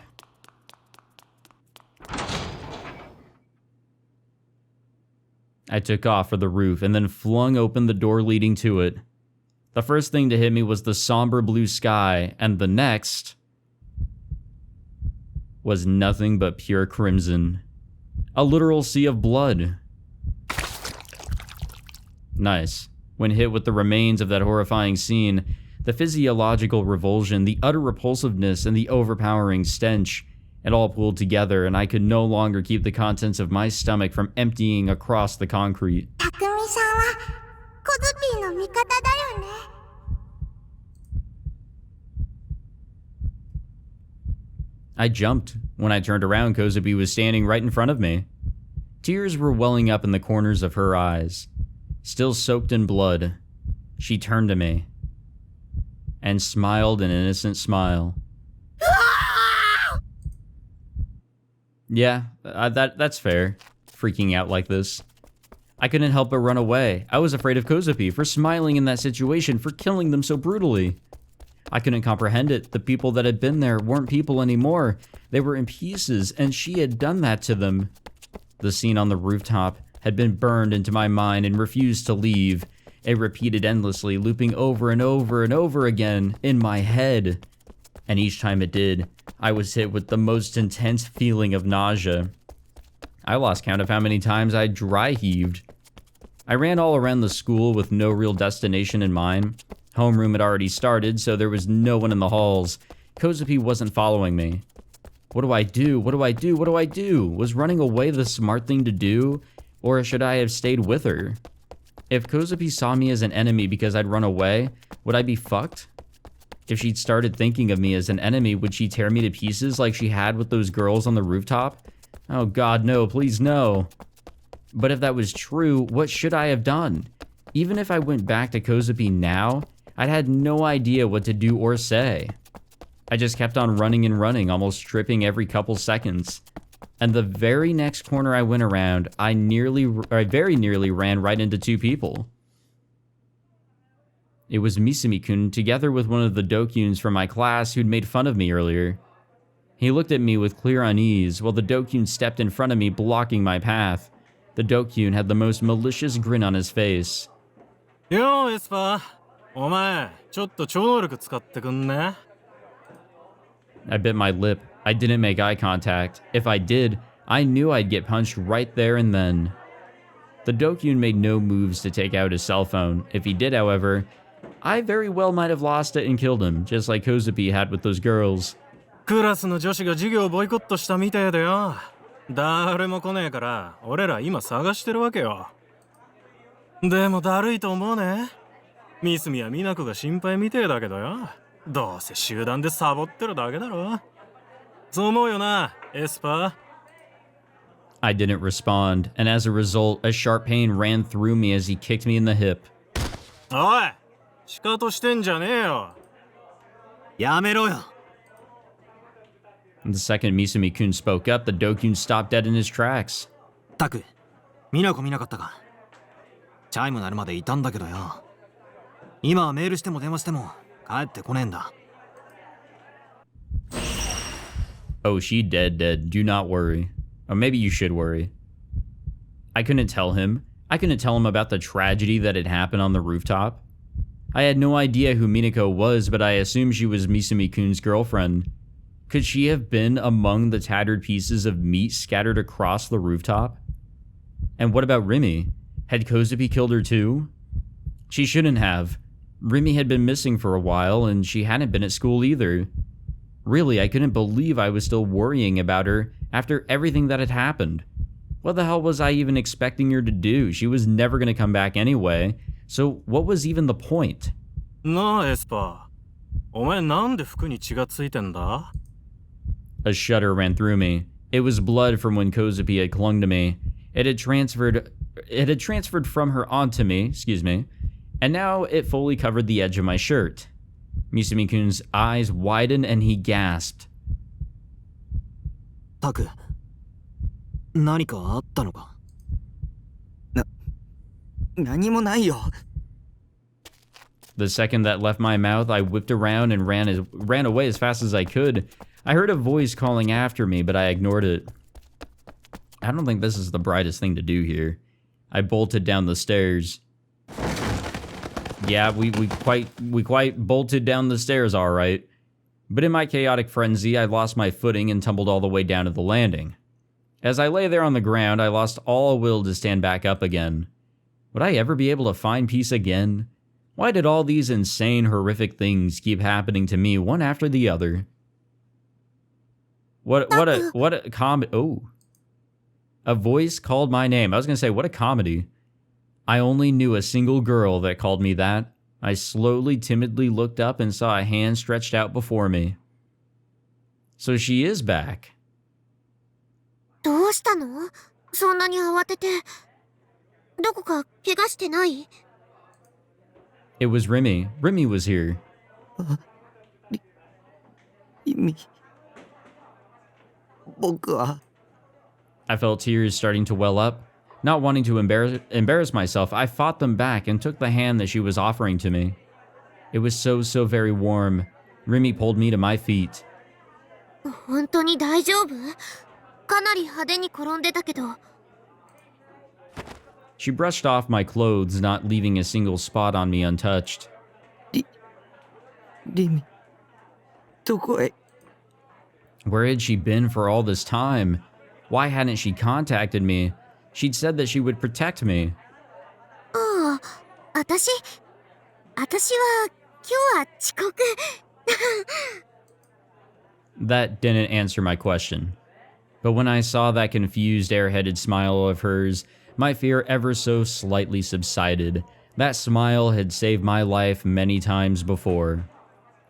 I took off for the roof and then flung open the door leading to it. The first thing to hit me was the somber blue sky, and the next was nothing but pure crimson. A literal sea of blood. Nice. When hit with the remains of that horrifying scene, the physiological revulsion, the utter repulsiveness, and the overpowering stench, it all pulled together, and I could no longer keep the contents of my stomach from emptying across the concrete. たくみさんはコズピーの味方だよね。 I jumped. When I turned around, Kozupi was standing right in front of me. Tears were welling up in the corners of her eyes. Still soaked in blood, she turned to me and smiled an innocent smile. Yeah, that's fair, freaking out like this. I couldn't help but run away. I was afraid of Kozupi for smiling in that situation, for killing them so brutally. I couldn't comprehend it. The people that had been there weren't people anymore. They were in pieces, and she had done that to them. The scene on the rooftop had been burned into my mind and refused to leave. It repeated endlessly, looping over and over and over again in my head. And each time it did, I was hit with the most intense feeling of nausea. I lost count of how many times I dry heaved. I ran all around the school with no real destination in mind. Homeroom had already started, so there was no one in the halls. Kozupi wasn't following me. What do I do? What do I do? What do I do? Was running away the smart thing to do? Or should I have stayed with her? If Kozupi saw me as an enemy because I'd run away, would I be fucked? If she'd started thinking of me as an enemy, would she tear me to pieces like she had with those girls on the rooftop? Oh god, no, please no. But if that was true, what should I have done? Even if I went back to Kozupi now, I'd had no idea what to do or say. I just kept on running and running, almost tripping every couple seconds. And the very next corner I went around, I very nearly ran right into two people. It was Misumi-kun together with one of the Dokuns from my class who'd made fun of me earlier. He looked at me with clear unease while the Dokun stepped in front of me, blocking my path. The Dokun had the most malicious grin on his face. よーエスパー、お前ちょっと超能力使ってくんね。 I bit my lip. I didn't make eye contact. If I did, I knew I'd get punched right there and then. The Dokyun made no moves to take out his cell phone. If he did, however, I very well might have lost it and killed him, just like Kozupi had with those girls. クラスの女子が授業をボイコットしたみたいだよ。誰も来ねえから俺ら今探してるわけよ。でもだるいと思うね。ミスミやミナコが心配みてえだけどよ。どうせ集団でサボってるだけだろ。そう思うよな、エスパー。 I didn't respond, and as a result, a sharp pain ran through me as he kicked me in the hip. おい、シカトしてんじゃねえよ。やめろよ。 The second Misumi-kun spoke up, the Dokyun stopped dead in his tracks. タク、ミナコ見なかったか。チャイム鳴るまでいたんだけどよ。今はメールしても電話しても帰ってこねえんだ。Oh, she dead. Do not worry. Or maybe you should worry. I couldn't tell him. I couldn't tell him about the tragedy that had happened on the rooftop. I had no idea who Minako was, but I assumed she was Misumi-kun's girlfriend. Could she have been among the tattered pieces of meat scattered across the rooftop? And what about Rimi? Had Kozupi killed her too? She shouldn't have. Rimi had been missing for a while, and she hadn't been at school either. Really, I couldn't believe I was still worrying about her after everything that had happened. What the hell was I even expecting her to do? She was never going to come back anyway, so what was even the point? なあエスパー、お前なんで服に血がついてんだ？ A shudder ran through me. It was blood from when Kozupi had clung to me. It had transferred from her onto me, and now it fully covered the edge of my shirt. Misumi-kun's eyes widened and he gasped. タク、何かあったのか。何もないよ。 The second that left my mouth, I whipped around and ran away as fast as I could. I heard a voice calling after me, but I ignored it. I don't think this is the brightest thing to do here. I bolted down the stairs. Yeah, we quite bolted down the stairs, all right. But in my chaotic frenzy, I lost my footing and tumbled all the way down to the landing. As I lay there on the ground, I lost all will to stand back up again. Would I ever be able to find peace again? Why did all these insane, horrific things keep happening to me one after the other? What a comedy. Oh. A voice called my name. I was going to say, what a comedy. I only knew a single girl that called me that. I slowly, timidly looked up and saw a hand stretched out before me. So she is back. どうしたの？そんなに慌てて。どこか怪我してない？ It was Rimi. Rimi was here. 僕は。 I felt tears starting to well up. Not wanting to embarrass myself, I fought them back and took the hand that she was offering to me. It was so very warm. Rimi pulled me to my feet. 本当に大丈夫？かなり派手に転んでたけど。 She brushed off my clothes, not leaving a single spot on me untouched. リミ、どこへ？ Where had she been for all this time? Why hadn't she contacted me? She'd said that she would protect me. ああ、私は今日は遅刻。That didn't answer my question. But when I saw that confused, airheaded smile of hers, my fear ever so slightly subsided. That smile had saved my life many times before.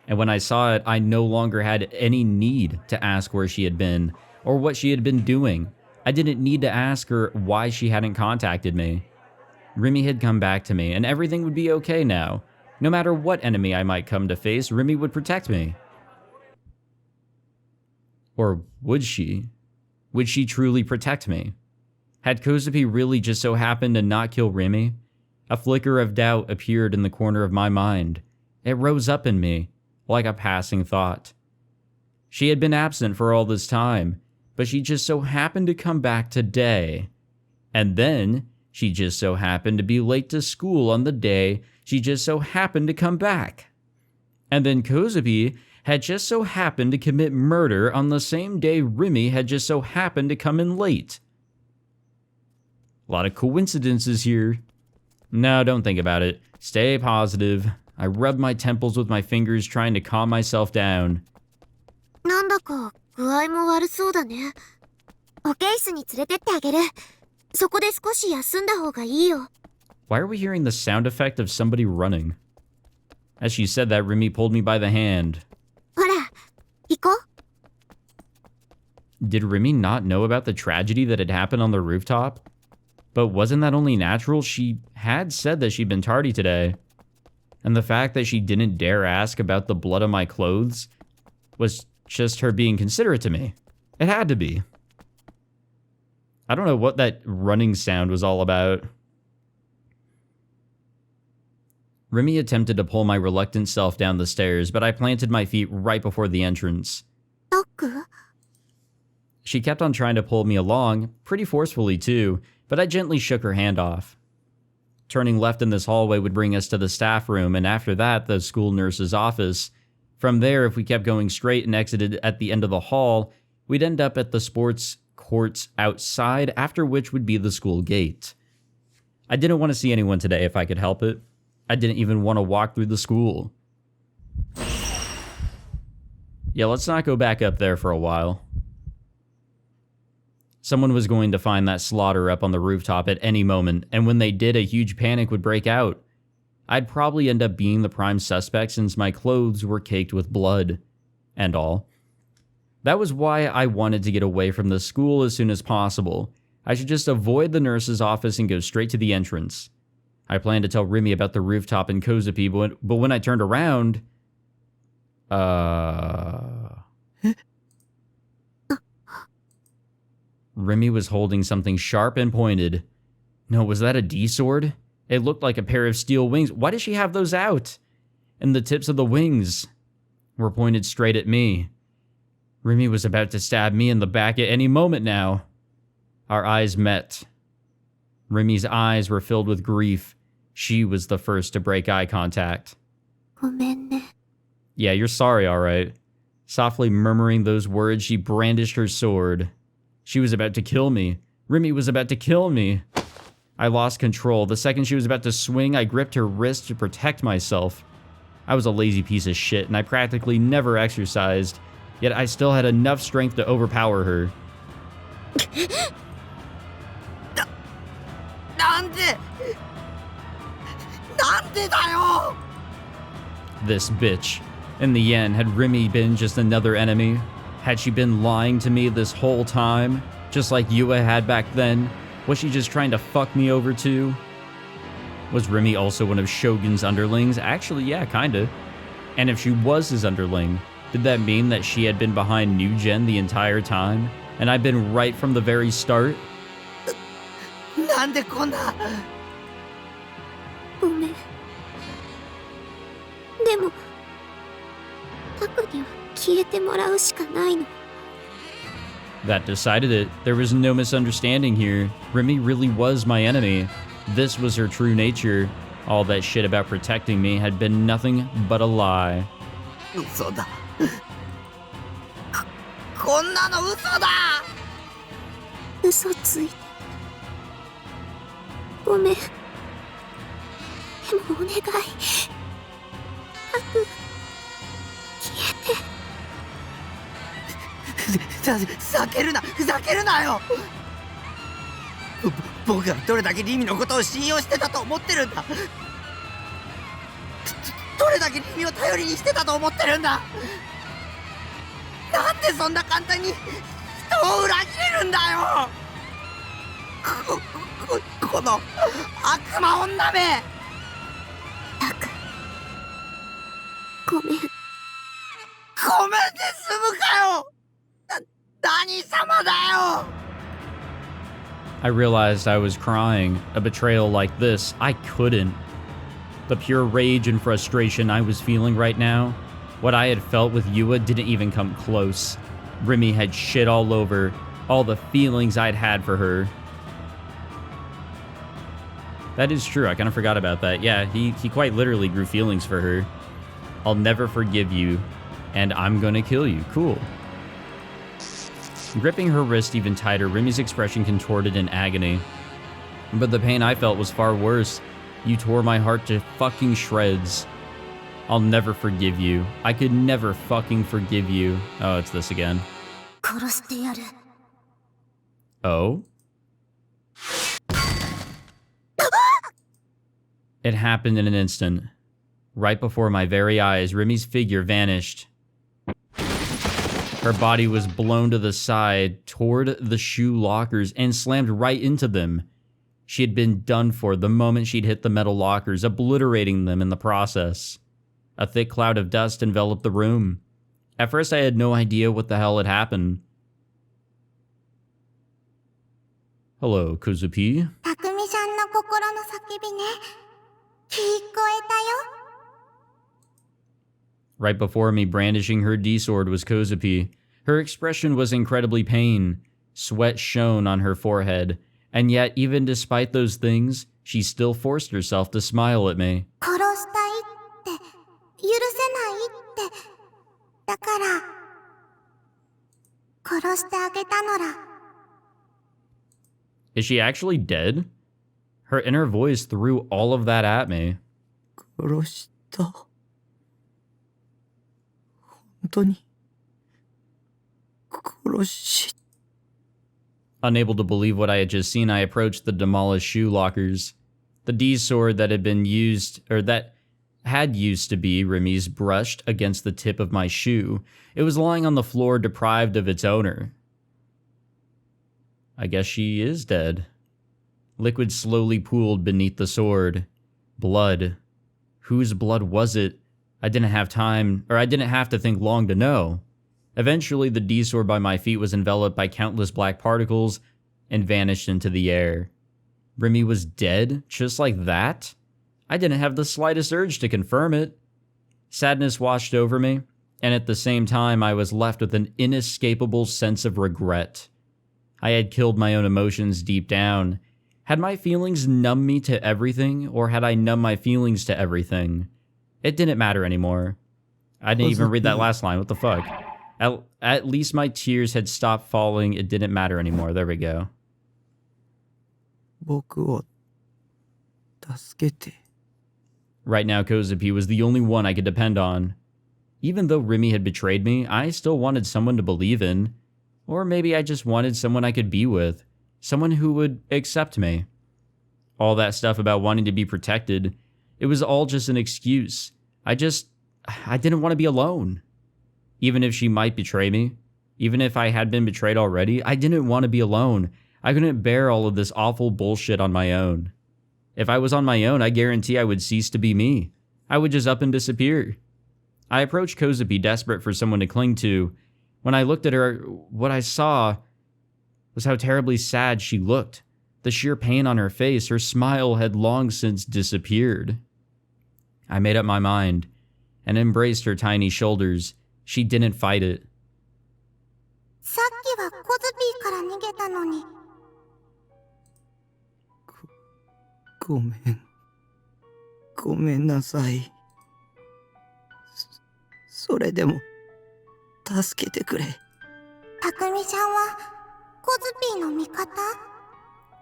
And when I saw it, I no longer had any need to ask where she had been or what she had been doing. I didn't need to ask her why she hadn't contacted me. Rimi had come back to me, and everything would be okay now. No matter what enemy I might come to face, Rimi would protect me. Or would she? Would she truly protect me? Had Kozupi really just so happened to not kill Rimi? A flicker of doubt appeared in the corner of my mind. It rose up in me, like a passing thought. She had been absent for all this time, but she just so happened to come back today. And then, she just so happened to be late to school on the day She just so happened to come back. And then Kozubi had just so happened to commit murder on the same day Rimi had just so happened to come in late. A lot of coincidences here. No, don't think about it. Stay positive. I rub my temples with my fingers trying to calm myself down. なんだか具合も悪そうだね。保健室に連れてってあげる。そこで少し休んだ方がいいよ。Why are we hearing the sound effect of somebody running? As she said that, Rimi pulled me by the hand. ほら、行こう。 Did Rimi not know about the tragedy that had happened on the rooftop? But wasn't that only natural? She had said that she'd been tardy today. And the fact that she didn't dare ask about the blood on my clothes was just her being considerate to me. It had to be. I don't know what that running sound was all about. Rimi attempted to pull my reluctant self down the stairs, but I planted my feet right before the entrance. ドッグ？ She kept on trying to pull me along, pretty forcefully too, but I gently shook her hand off. Turning left in this hallway would bring us to the staff room, and after that, the school nurse's office. From there, if we kept going straight and exited at the end of the hall, we'd end up at the sports courts outside, after which would be the school gate. I didn't want to see anyone today if I could help it. I didn't even want to walk through the school. Yeah, let's not go back up there for a while. Someone was going to find that slaughter up on the rooftop at any moment, and when they did, a huge panic would break out. I'd probably end up being the prime suspect since my clothes were caked with blood and all. That was why I wanted to get away from the school as soon as possible. I should just avoid the nurse's office and go straight to the entrance. I planned to tell Rimi about the rooftop in Kozupi, but when I turned around... Rimi was holding something sharp and pointed. No, was that a D-sword? It looked like a pair of steel wings. Why does she have those out? And the tips of the wings were pointed straight at me. Rimi was about to stab me in the back at any moment now. Our eyes met. Rimi's eyes were filled with grief. She was the first to break eye contact. ごめんね。 Yeah, you're sorry, all right. Softly murmuring those words, she brandished her sword. She was about to kill me. Rimi was about to kill me. I lost control. The second she was about to swing, I gripped her wrist to protect myself. I was a lazy piece of shit, and I practically never exercised, yet I still had enough strength to overpower her. なんでだよ This bitch. In the end, had Rimi been just another enemy? Had she been lying to me this whole time? Just like Yua had back then? Was she just trying to fuck me over too? Was Rimi also one of Shogun's underlings? Actually, yeah, kinda. And if she was his underling, did that mean that she had been behind NewGen the entire time? And I'd been right from the very start? なんでこんなごめん。でも、タクには消えてもらうしかないの。 That decided it. There was no misunderstanding here. Rimi really was my enemy. This was her true nature. All that shit about protecting me had been nothing but a lie. 嘘だこんなの嘘だ嘘ついて。ごめん。でもお願い。タク、消えて。 ふざけるなよ僕がどれだけリミのことを信用してたと思ってるんだどれだけリミを頼りにしてたと思ってるんだなんでそんな簡単に人を裏切れるんだよこの悪魔女めタク、ごめん。ごめんで済むかよ何様だよ I realized I was crying. A betrayal like this, I couldn't. The pure rage and frustration I was feeling right now, what I had felt with Yua didn't even come close. Rimi had shit all over, all the feelings I'd had for her. That is true. I kind of forgot about that. Yeah, he quite literally grew feelings for her. I'll never forgive you, and I'm gonna kill you. Cool. Gripping her wrist even tighter, Rimi's expression contorted in agony. But the pain I felt was far worse. You tore my heart to fucking shreds. I'll never forgive you. I could never fucking forgive you. Oh, it's this again. Oh? It happened in an instant. Right before my very eyes, Rimi's figure vanished. Her body was blown to the side toward the shoe lockers and slammed right into them. She had been done for the moment she'd hit the metal lockers, obliterating them in the process. A thick cloud of dust enveloped the room. At first, I had no idea what the hell had happened. Hello, Kuzupi. Takumi-san no kokoro no sakibi ne. Kikoeta yo. Right before me, brandishing her D-sword, was Kozupi. Her expression was incredibly pain. Sweat shone on her forehead. And yet, even despite those things, she still forced herself to smile at me. Is she actually dead? Her inner voice threw all of that at me. Unable to believe what I had just seen, I approached the demolished shoe lockers. The D-sword that had used to be Rimi's brushed against the tip of my shoe. It was lying on the floor, deprived of its owner. I guess she is dead. Liquid slowly pooled beneath the sword. Blood. Whose blood was it? I didn't have to think long to know. Eventually, the D-sword by my feet was enveloped by countless black particles and vanished into the air. Rimi was dead, just like that? I didn't have the slightest urge to confirm it. Sadness washed over me, and at the same time, I was left with an inescapable sense of regret. I had killed my own emotions deep down. Had my feelings numbed me to everything, or had I numbed my feelings to everything? It didn't matter anymore. I didn't even read that last line. What the fuck? At least my tears had stopped falling. It didn't matter anymore. There we go. Right now, Kozupi was the only one I could depend on. Even though Rimi had betrayed me, I still wanted someone to believe in. Or maybe I just wanted someone I could be with. Someone who would accept me. All that stuff about wanting to be protected, it was all just an excuse. I didn't want to be alone. Even if she might betray me, even if I had been betrayed already, I didn't want to be alone. I couldn't bear all of this awful bullshit on my own. If I was on my own, I guarantee I would cease to be me. I would just up and disappear. I approached Kozupi, desperate for someone to cling to. When I looked at her, what I saw was how terribly sad she looked. The sheer pain on her face, her smile had long since disappeared. I made up my mind and embraced her tiny shoulders. She didn't fight it.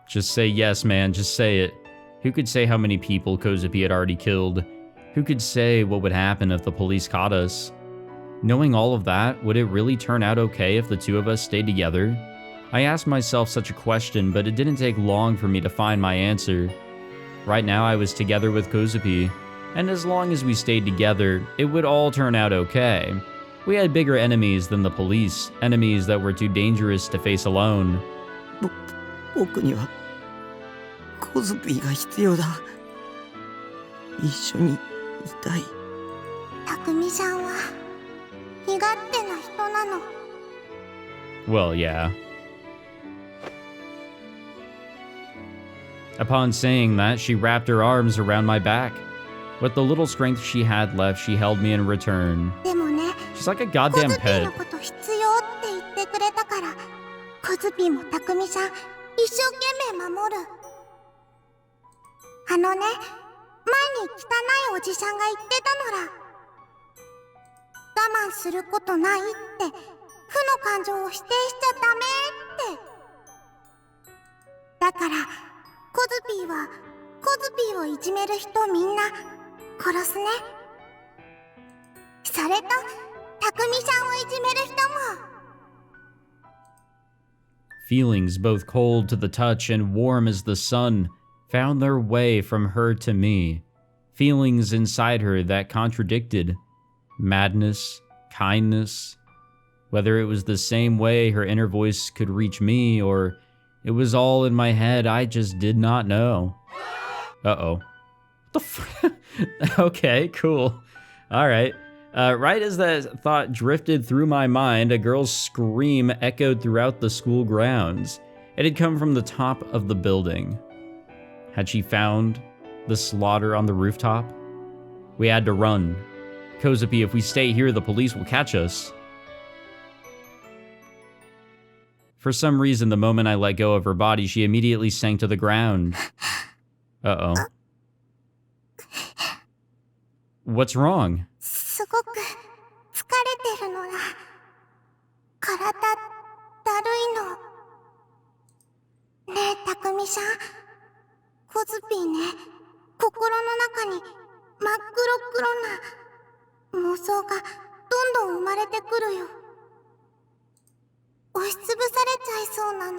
Just say yes, man, just say it. Who could say how many people Kozupi had already killed? Who could say what would happen if the police caught us? Knowing all of that, would it really turn out okay if the two of us stayed together? I asked myself such a question, but it didn't take long for me to find my answer. Right now I was together with Kozupi, and as long as we stayed together, it would all turn out okay. We had bigger enemies than the police, enemies that were too dangerous to face alone. Well, yeah. Upon saying that, she wrapped her arms around my back. With the little strength she had left, she held me in return. She's like a goddamn pet. 前に汚いおじさんが言ってたのら。我慢することないって、負の感情を否定しちゃダメって。だから、コズピーをいじめる人みんな殺すね。それと、タクミさんをいじめる人も。Feelings both cold to the touch and warm as the sun found their way from her to me. Feelings inside her that contradicted madness, kindness, whether it was the same way her inner voice could reach me or it was all in my head, I just did not know. Uh-oh. What the f- Okay, cool. All right. Right as that thought drifted through my mind, a girl's scream echoed throughout the school grounds. It had come from the top of the building. Had she found the slaughter on the rooftop? We had to run. Kozupi, if we stay here, the police will catch us. For some reason, the moment I let go of her body, she immediately sank to the ground. Uh-oh. What's wrong? すごく疲れてるのら。体だるいの。ねえ、たくみさん。コズピーね、心の中に真っ黒な妄想がどんどん生まれてくるよ。押しつぶされちゃいそうなの。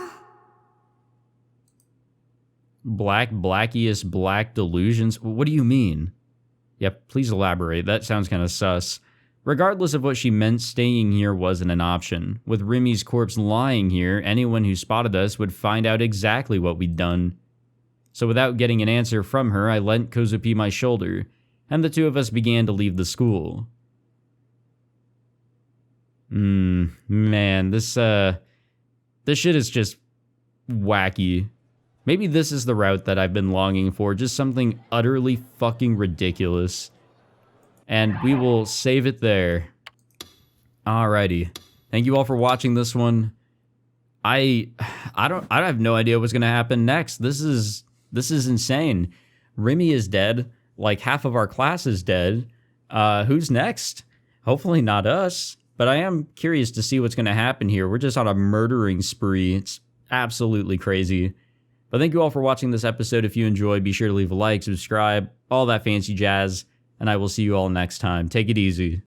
Blackiest black delusions? What do you mean? Yeah, please elaborate. That sounds kind of sus. Regardless of what she meant, staying here wasn't an option. With Rimi's corpse lying here, anyone who spotted us would find out exactly what we'd done. So without getting an answer from her, I lent Kozupi my shoulder, and the two of us began to leave the school. Man, this shit is just wacky. Maybe this is the route that I've been longing for, just something utterly fucking ridiculous. And we will save it there. Alrighty. Thank you all for watching this one. I have no idea what's gonna happen next. This is insane. Rimi is dead. Like half of our class is dead. Who's next? Hopefully not us. But I am curious to see what's gonna happen here. We're just on a murdering spree. It's absolutely crazy. But thank you all for watching this episode. If you enjoyed, be sure to leave a like, subscribe, all that fancy jazz. And I will see you all next time. Take it easy.